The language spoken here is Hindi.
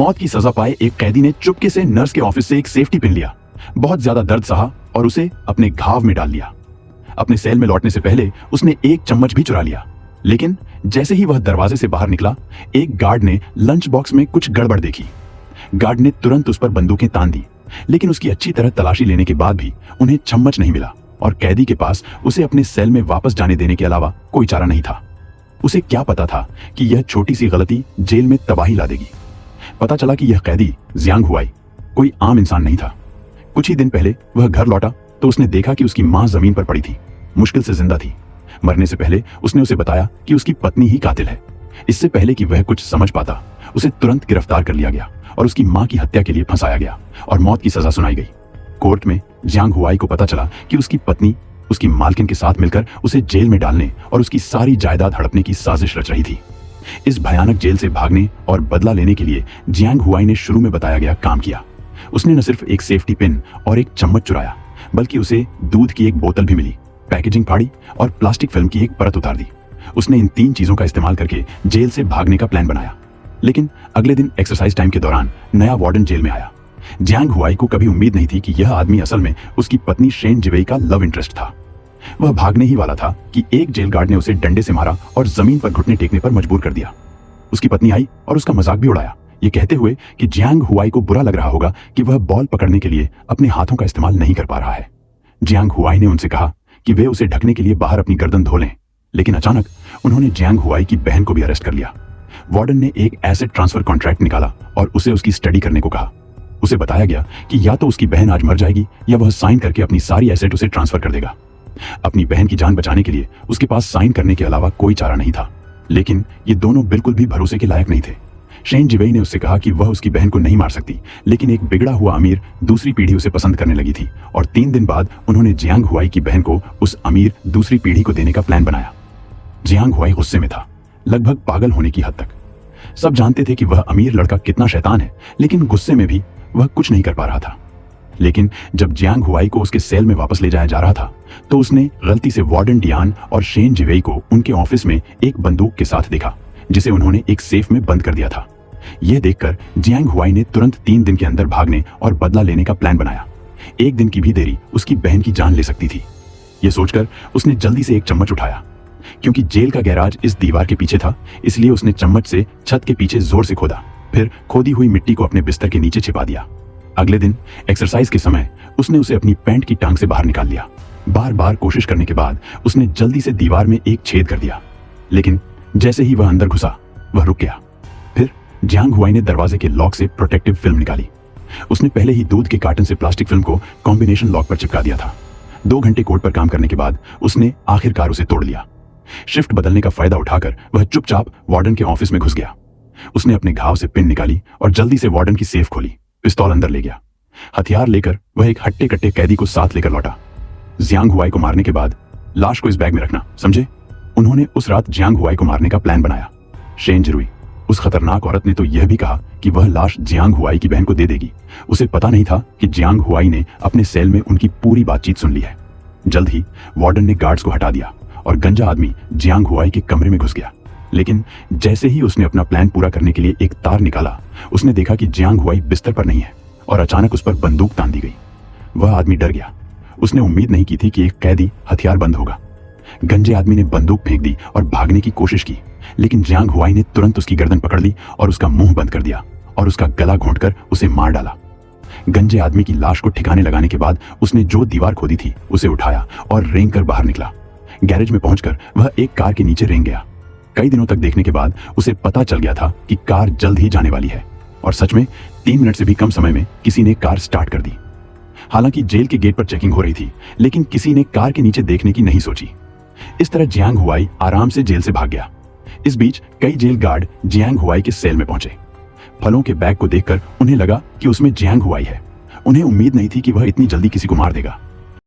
मौत की सजा पाए एक कैदी ने चुपके से नर्स के ऑफिस से एक सेफ्टी पिन लिया, बहुत ज्यादा दर्द सहा और उसे अपने घाव में डाल लिया। अपने सेल में लौटने से पहले उसने एक चम्मच भी चुरा लिया, लेकिन जैसे ही वह दरवाजे से बाहर निकला, एक गार्ड ने लंच बॉक्स में कुछ गड़बड़ देखी। गार्ड ने तुरंत उस पर बंदूकें तान दी, लेकिन उसकी अच्छी तरह तलाशी लेने के बाद भी उन्हें चम्मच नहीं मिला और कैदी के पास उसे अपने सेल में वापस जाने देने के अलावा कोई चारा नहीं था। उसे क्या पता था कि यह छोटी सी गलती जेल में तबाही ला देगी। पता चला कि यह कैदी जियांग हुआई कोई आम इंसान नहीं था। कुछ ही दिन पहले वह घर लौटा तो उसने देखा कि उसकी मां जमीन पर पड़ी थी, मुश्किल से जिंदा थी। मरने से पहले उसने उसे बताया कि उसकी पत्नी ही कातिल है। इससे पहले कि वह कुछ समझ पाता, उसे तुरंत गिरफ्तार कर लिया गया और उसकी मां की हत्या के लिए फंसाया गया और मौत की सजा सुनाई गई। कोर्ट में जियांग हुआई को पता चला कि उसकी पत्नी उसकी मालकिन के साथ मिलकर उसे जेल में डालने और उसकी सारी जायदाद हड़पने की साजिश रच रही थी। इस भयानक जेल से भागने और बदला लेने के लिए जियांग हुआई ने शुरू में बताया गया काम किया। उसने न सिर्फ एक सेफ्टी पिन और एक चम्मच चुराया, बल्कि उसे दूध की एक बोतल भी मिली, पैकेजिंग फाड़ी और प्लास्टिक फिल्म की एक परत उतार दी। उसने इन 3 चीजों का इस्तेमाल करके जेल से भागने का प्लान बनाया। लेकिन अगले दिन एक्सरसाइज टाइम के दौरान नया वार्डन जेल में आया। जियांग हुआई को कभी उम्मीद नहीं थी कि यह आदमी असल में उसकी पत्नी शेन जिवेई का लव इंटरेस्ट था। वह भागने ही वाला था कि एक जेल गार्ड ने उसे डंडे से मारा और जमीन पर घुटने टेकने पर मजबूर कर दिया। उसकी पत्नी आई और उसका मजाक भी उड़ाया, ये कहते हुए कि जियांग हुआई को बुरा लग रहा होगा कि वह बॉल पकड़ने के लिए अपने हाथों का इस्तेमाल नहीं कर पा रहा है। जियांग हुआई ने उनसे कहा कि वे उसे ढकने के लिए बाहर अपनी गर्दन धो लें, लेकिन अचानक उन्होंने जियांग हुआई की बहन को भी अरेस्ट कर लिया। वार्डन ने एक एसेट ट्रांसफर कॉन्ट्रैक्ट निकाला और उसे उसकी स्टडी करने को कहा। उसे बताया गया कि या तो उसकी बहन आज मर जाएगी या वह साइन करके अपनी सारी एसेट उसे ट्रांसफर कर देगा। अपनी बहन की जान बचाने के लिए उसके पास साइन करने के अलावा कोई चारा नहीं था, लेकिन ये दोनों बिल्कुल भी भरोसे के लायक नहीं थे। शेन जिवेई ने उससे कहा कि वह उसकी बहन को नहीं मार सकती, लेकिन एक बिगड़ा हुआ अमीर दूसरी पीढ़ी उसे पसंद करने लगी थी और 3 दिन बाद उन्होंने जियांग हुआई की बहन को उस अमीर दूसरी पीढ़ी को देने का प्लान बनाया। जियांग हुआई गुस्से में था, लगभग पागल होने की हद तक। सब जानते थे कि वह अमीर लड़का कितना शैतान है, लेकिन गुस्से में भी वह कुछ नहीं कर पा रहा था। लेकिन जब जियांग हुआई को उसके सेल में वापस ले जाया जा रहा था, तो उसने गलती से वार्डन डियान और शेन जिवेई को उनके ऑफिस में एक बंदूक के साथ देखा, जिसे उन्होंने एक सेफ में बंद कर दिया था। यह देखकर जियांग हुआई ने तुरंत 3 दिन के अंदर भागने और बदला लेने का प्लान बनाया। 1 दिन की भी देरी उसकी बहन की जान ले सकती थी। यह सोचकर उसने जल्दी से एक चम्मच उठाया। क्योंकि जेल का गैराज इस दीवार के पीछे था, इसलिए उसने चम्मच से छत के पीछे जोर से खोदा, फिर खोदी हुई मिट्टी को अपने बिस्तर के नीचे छिपा दिया। अगले दिन एक्सरसाइज के समय उसने उसे अपनी पैंट की टांग से बाहर निकाल लिया। बार बार कोशिश करने के बाद उसने जल्दी से दीवार में एक छेद कर दिया, लेकिन जैसे ही वह अंदर घुसा, वह रुक गया। फिर जियांग हुआई ने दरवाजे के लॉक से प्रोटेक्टिव फिल्म निकाली। उसने पहले ही दूध के कार्टन से प्लास्टिक फिल्म को कॉम्बिनेशन लॉक पर चिपका दिया था। 2 घंटे कोर्ट पर काम करने के बाद उसने आखिरकार उसे तोड़ लिया। शिफ्ट बदलने का फायदा उठाकर वह चुपचाप वार्डन के ऑफिस में घुस गया। उसने अपने घाव से पिन निकाली और जल्दी से वार्डन की सेफ खोली, पिस्तौल अंदर ले गया। हथियार लेकर वह एक हट्टे कट्टे कैदी को साथ लेकर लौटा। जियांग हुआई को मारने के बाद लाश को इस बैग में रखना, समझे? उन्होंने उस रात जियांग हुआई को मारने का प्लान बनाया। शेन जिरुई, उस खतरनाक औरत ने तो यह भी कहा कि वह लाश जियांग हुआई की बहन को दे देगी। उसे पता नहीं था कि जियांग हुआई ने अपने सेल में उनकी पूरी बातचीत सुन ली है। जल्द ही वार्डन ने गार्ड्स को हटा दिया और गंजा आदमी जियांग हुआई के कमरे में घुस गया। लेकिन जैसे ही उसने अपना प्लान पूरा करने के लिए एक तार निकाला, उसने देखा कि जियांग हुआई बिस्तर पर नहीं है और अचानक उस पर बंदूक तान दी गई। वह आदमी डर गया। उसने उम्मीद नहीं की थी कि एक कैदी हथियारबंद होगा। गंजे आदमी ने बंदूक फेंक दी और भागने की कोशिश की, लेकिन जियांग हुआई ने तुरंत उसकी गर्दन पकड़ ली और उसका मुंह बंद कर दिया और उसका गला घोंटकर उसे मार डाला। गंजे आदमी की लाश को ठिकाने लगाने के बाद उसने जो दीवार खोदी थी उसे उठाया और रेंग कर बाहर निकला। गैरेज में पहुंचकर वह एक कार के नीचे रेंग गया। कई दिनों तक देखने के बाद उसे पता चल गया था कि कार जल्द ही जाने वाली है, और सच में 3 मिनट से भी कम समय में किसी ने कार स्टार्ट कर दी। हालांकि जेल के गेट पर चेकिंग हो रही थी, लेकिन किसी ने कार के नीचे देखने की नहीं सोची। इस तरह जियांग हुआई आराम से जेल से भाग गया। इस बीच कई जेल गार्ड जियांग हुआई के सेल में पहुंचे। फलों के बैग को देखकर उन्हें लगा कि उसमें जियांग हुआई है। उन्हें उम्मीद नहीं थी कि वह इतनी जल्दी किसी को मार देगा।